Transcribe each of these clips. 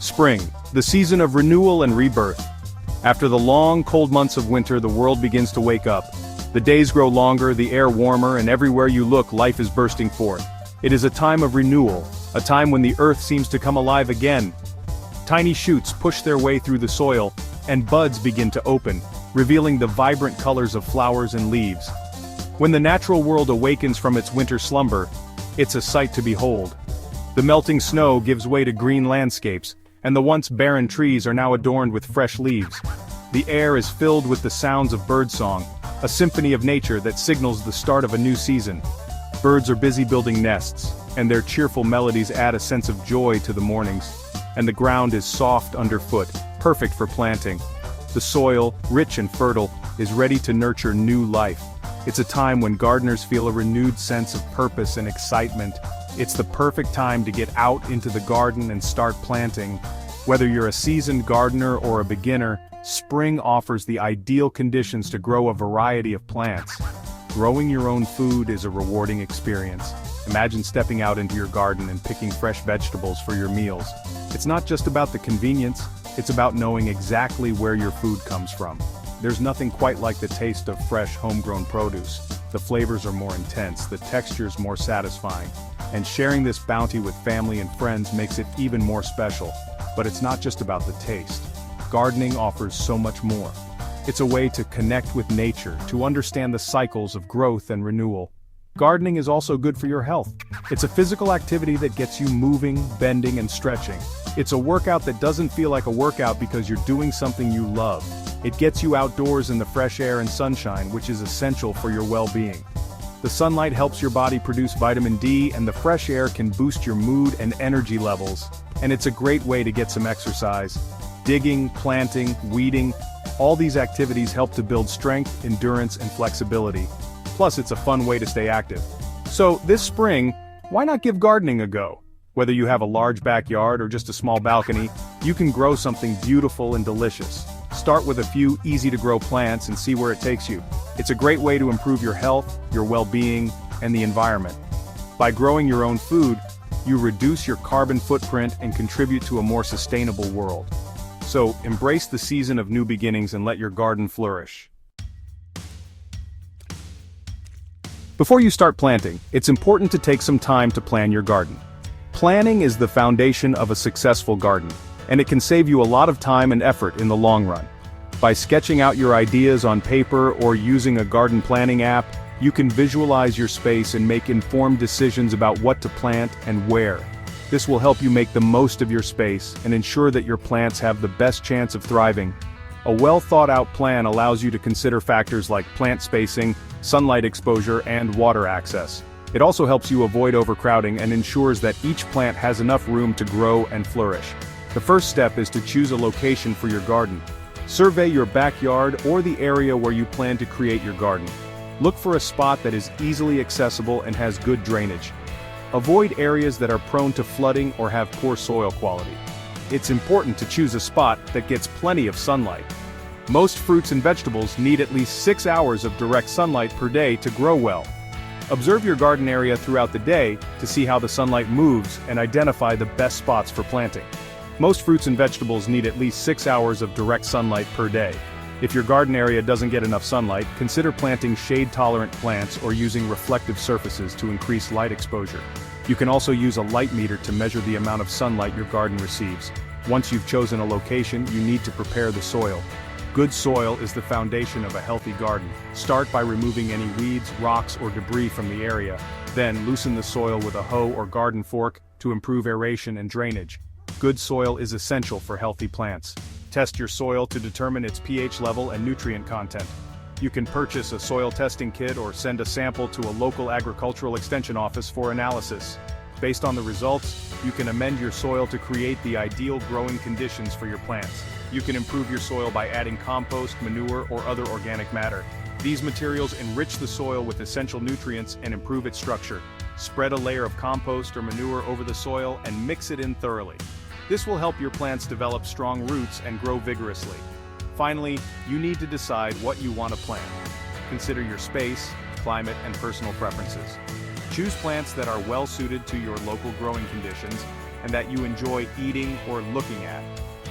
Spring, the season of renewal and rebirth. After the long, cold months of winter, the world begins to wake up. The days grow longer, the air warmer, and everywhere you look, life is bursting forth. It is a time of renewal, a time when the earth seems to come alive again. Tiny shoots push their way through the soil, and buds begin to open, revealing the vibrant colors of flowers and leaves. When the natural world awakens from its winter slumber, it's a sight to behold. The melting snow gives way to green landscapes, and the once barren trees are now adorned with fresh leaves. The air is filled with the sounds of birdsong, a symphony of nature that signals the start of a new season. Birds are busy building nests, and their cheerful melodies add a sense of joy to the mornings. And the ground is soft underfoot, perfect for planting. The soil, rich and fertile, is ready to nurture new life. It's a time when gardeners feel a renewed sense of purpose and excitement. It's the perfect time to get out into the garden and start planting. Whether you're a seasoned gardener or a beginner, spring offers the ideal conditions to grow a variety of plants. Growing your own food is a rewarding experience. Imagine stepping out into your garden and picking fresh vegetables for your meals. It's not just about the convenience, it's about knowing exactly where your food comes from. There's nothing quite like the taste of fresh, homegrown produce. The flavors are more intense, the textures more satisfying. And sharing this bounty with family and friends makes it even more special. But it's not just about the taste. Gardening offers so much more. It's a way to connect with nature, to understand the cycles of growth and renewal. Gardening is also good for your health. It's a physical activity that gets you moving, bending, and stretching. It's a workout that doesn't feel like a workout because you're doing something you love. It gets you outdoors in the fresh air and sunshine, which is essential for your well-being. The sunlight helps your body produce vitamin D, and the fresh air can boost your mood and energy levels. And it's a great way to get some exercise. Digging, planting, weeding, all these activities help to build strength, endurance, and flexibility. Plus, it's a fun way to stay active. So, this spring, why not give gardening a go? Whether you have a large backyard or just a small balcony, you can grow something beautiful and delicious. Start with a few easy-to-grow plants and see where it takes you. It's a great way to improve your health, your well-being, and the environment. By growing your own food, you reduce your carbon footprint and contribute to a more sustainable world. So, embrace the season of new beginnings and let your garden flourish. Before you start planting, it's important to take some time to plan your garden. Planning is the foundation of a successful garden, and it can save you a lot of time and effort in the long run. By sketching out your ideas on paper or using a garden planning app, you can visualize your space and make informed decisions about what to plant and where. This will help you make the most of your space and ensure that your plants have the best chance of thriving. A well-thought-out plan allows you to consider factors like plant spacing, sunlight exposure, and water access. It also helps you avoid overcrowding and ensures that each plant has enough room to grow and flourish. The first step is to choose a location for your garden. Survey your backyard or the area where you plan to create your garden. Look for a spot that is easily accessible and has good drainage. Avoid areas that are prone to flooding or have poor soil quality. It's important to choose a spot that gets plenty of sunlight. Most fruits and vegetables need at least 6 hours of direct sunlight per day to grow well. Observe your garden area throughout the day to see how the sunlight moves and identify the best spots for planting. Most fruits and vegetables need at least 6 hours of direct sunlight per day. If your garden area doesn't get enough sunlight, consider planting shade-tolerant plants or using reflective surfaces to increase light exposure. You can also use a light meter to measure the amount of sunlight your garden receives. Once you've chosen a location, you need to prepare the soil. Good soil is the foundation of a healthy garden. Start by removing any weeds, rocks, or debris from the area. Then, loosen the soil with a hoe or garden fork to improve aeration and drainage. Good soil is essential for healthy plants. Test your soil to determine its pH level and nutrient content. You can purchase a soil testing kit or send a sample to a local agricultural extension office for analysis. Based on the results, you can amend your soil to create the ideal growing conditions for your plants. You can improve your soil by adding compost, manure, or other organic matter. These materials enrich the soil with essential nutrients and improve its structure. Spread a layer of compost or manure over the soil and mix it in thoroughly. This will help your plants develop strong roots and grow vigorously. Finally, you need to decide what you want to plant. Consider your space, climate, and personal preferences. Choose plants that are well suited to your local growing conditions and that you enjoy eating or looking at.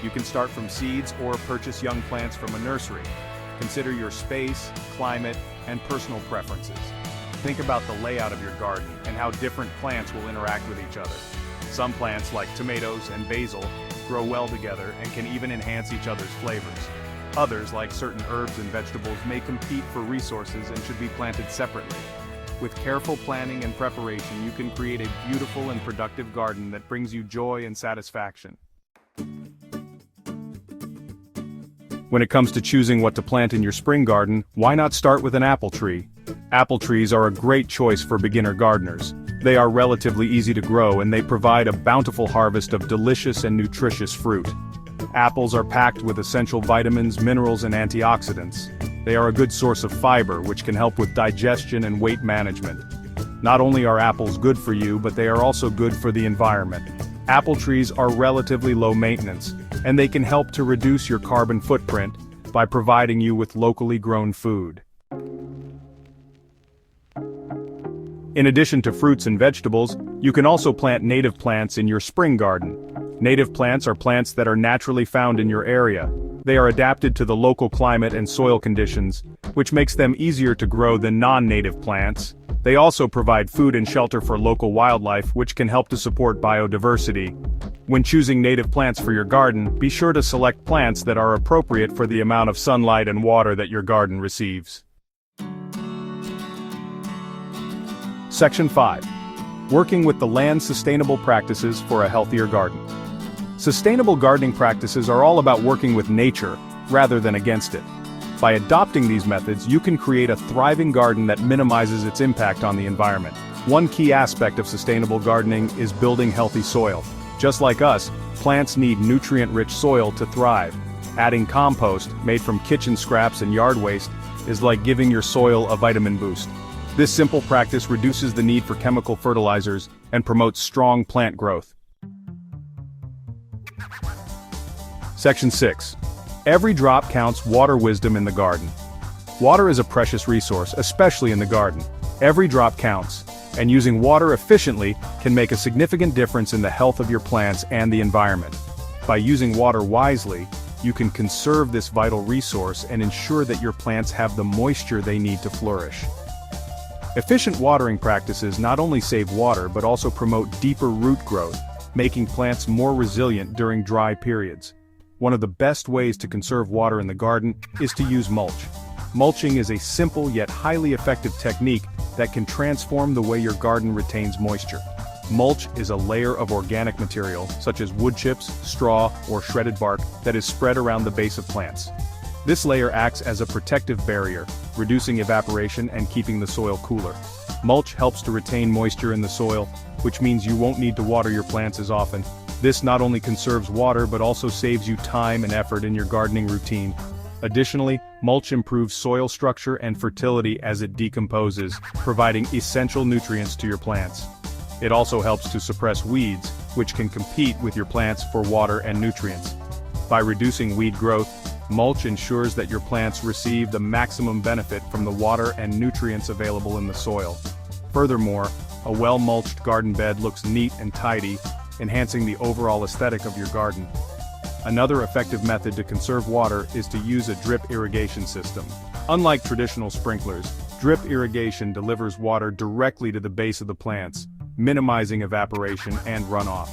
You can start from seeds or purchase young plants from a nursery. Consider your space, climate, and personal preferences. Think about the layout of your garden and how different plants will interact with each other. Some plants, like tomatoes and basil, grow well together and can even enhance each other's flavors. Others, like certain herbs and vegetables, may compete for resources and should be planted separately. With careful planning and preparation, you can create a beautiful and productive garden that brings you joy and satisfaction. When it comes to choosing what to plant in your spring garden, why not start with an apple tree? Apple trees are a great choice for beginner gardeners. They are relatively easy to grow and they provide a bountiful harvest of delicious and nutritious fruit. Apples are packed with essential vitamins, minerals, and antioxidants. They are a good source of fiber, which can help with digestion and weight management. Not only are apples good for you, but they are also good for the environment. Apple trees are relatively low maintenance, and they can help to reduce your carbon footprint by providing you with locally grown food. In addition to fruits and vegetables, you can also plant native plants in your spring garden. Native plants are plants that are naturally found in your area. They are adapted to the local climate and soil conditions, which makes them easier to grow than non-native plants. They also provide food and shelter for local wildlife, which can help to support biodiversity. When choosing native plants for your garden, be sure to select plants that are appropriate for the amount of sunlight and water that your garden receives. Section 5. Working with the land's sustainable practices for a healthier garden. Sustainable gardening practices are all about working with nature, rather than against it. By adopting these methods, you can create a thriving garden that minimizes its impact on the environment. One key aspect of sustainable gardening is building healthy soil. Just like us, plants need nutrient-rich soil to thrive. Adding compost, made from kitchen scraps and yard waste, is like giving your soil a vitamin boost. This simple practice reduces the need for chemical fertilizers and promotes strong plant growth. Section 6. Every drop counts. Water wisdom in the garden. Water is a precious resource, especially in the garden. Every drop counts, and using water efficiently can make a significant difference in the health of your plants and the environment. By using water wisely, you can conserve this vital resource and ensure that your plants have the moisture they need to flourish. Efficient watering practices not only save water but also promote deeper root growth, making plants more resilient during dry periods. One of the best ways to conserve water in the garden is to use mulch. Mulching is a simple yet highly effective technique that can transform the way your garden retains moisture. Mulch is a layer of organic material, such as wood chips, straw, or shredded bark, that is spread around the base of plants. This layer acts as a protective barrier, reducing evaporation and keeping the soil cooler. Mulch helps to retain moisture in the soil, which means you won't need to water your plants as often. This not only conserves water but also saves you time and effort in your gardening routine. Additionally, mulch improves soil structure and fertility as it decomposes, providing essential nutrients to your plants. It also helps to suppress weeds, which can compete with your plants for water and nutrients. By reducing weed growth, mulch ensures that your plants receive the maximum benefit from the water and nutrients available in the soil. Furthermore, a well-mulched garden bed looks neat and tidy, enhancing the overall aesthetic of your garden. Another effective method to conserve water is to use a drip irrigation system. Unlike traditional sprinklers, drip irrigation delivers water directly to the base of the plants, minimizing evaporation and runoff.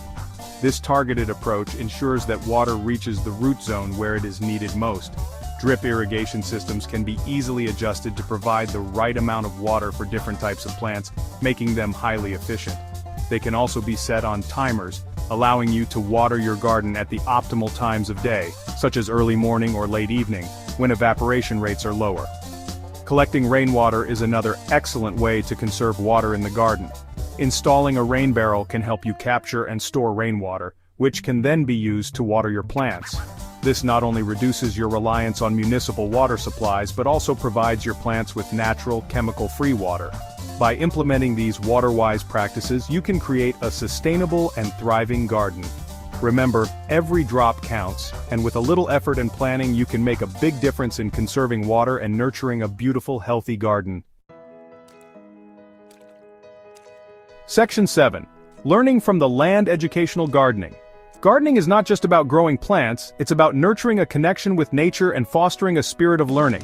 This targeted approach ensures that water reaches the root zone where it is needed most. Drip irrigation systems can be easily adjusted to provide the right amount of water for different types of plants, making them highly efficient. They can also be set on timers, allowing you to water your garden at the optimal times of day, such as early morning or late evening, when evaporation rates are lower. Collecting rainwater is another excellent way to conserve water in the garden. Installing a rain barrel can help you capture and store rainwater, which can then be used to water your plants. This not only reduces your reliance on municipal water supplies but also provides your plants with natural, chemical-free water. By implementing these water-wise practices, you can create a sustainable and thriving garden. Remember, every drop counts, and with a little effort and planning you can make a big difference in conserving water and nurturing a beautiful, healthy garden. Section 7. Learning from the land. Educational gardening. Gardening is not just about growing plants, it's about nurturing a connection with nature and fostering a spirit of learning.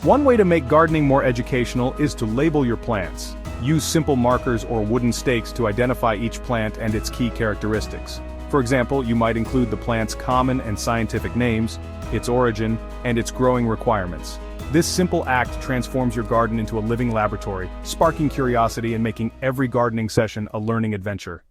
One way to make gardening more educational is to label your plants. Use simple markers or wooden stakes to identify each plant and its key characteristics. For example, you might include the plant's common and scientific names, its origin, and its growing requirements. This simple act transforms your garden into a living laboratory, sparking curiosity and making every gardening session a learning adventure.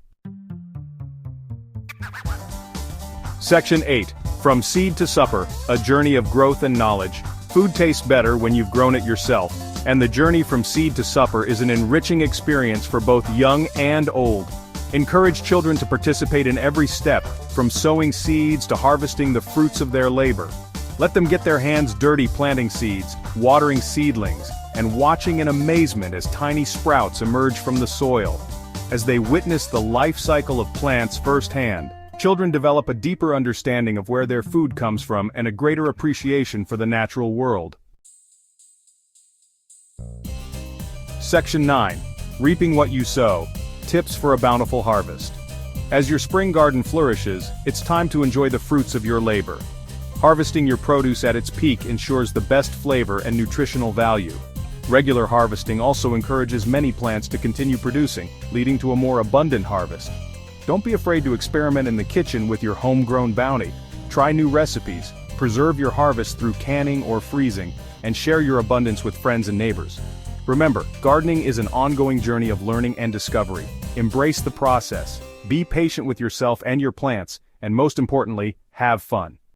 Section 8. From Seed to Supper, a journey of growth and knowledge. Food tastes better when you've grown it yourself, and the journey from seed to supper is an enriching experience for both young and old. Encourage children to participate in every step, from sowing seeds to harvesting the fruits of their labor. Let them get their hands dirty planting seeds, watering seedlings, and watching in amazement as tiny sprouts emerge from the soil. As they witness the life cycle of plants firsthand, children develop a deeper understanding of where their food comes from and a greater appreciation for the natural world. Section 9. Reaping what you sow. Tips for a bountiful harvest. As your spring garden flourishes, it's time to enjoy the fruits of your labor. Harvesting your produce at its peak ensures the best flavor and nutritional value. Regular harvesting also encourages many plants to continue producing, leading to a more abundant harvest. Don't be afraid to experiment in the kitchen with your homegrown bounty. Try new recipes, preserve your harvest through canning or freezing, and share your abundance with friends and neighbors. Remember, gardening is an ongoing journey of learning and discovery. Embrace the process, be patient with yourself and your plants, and most importantly, have fun.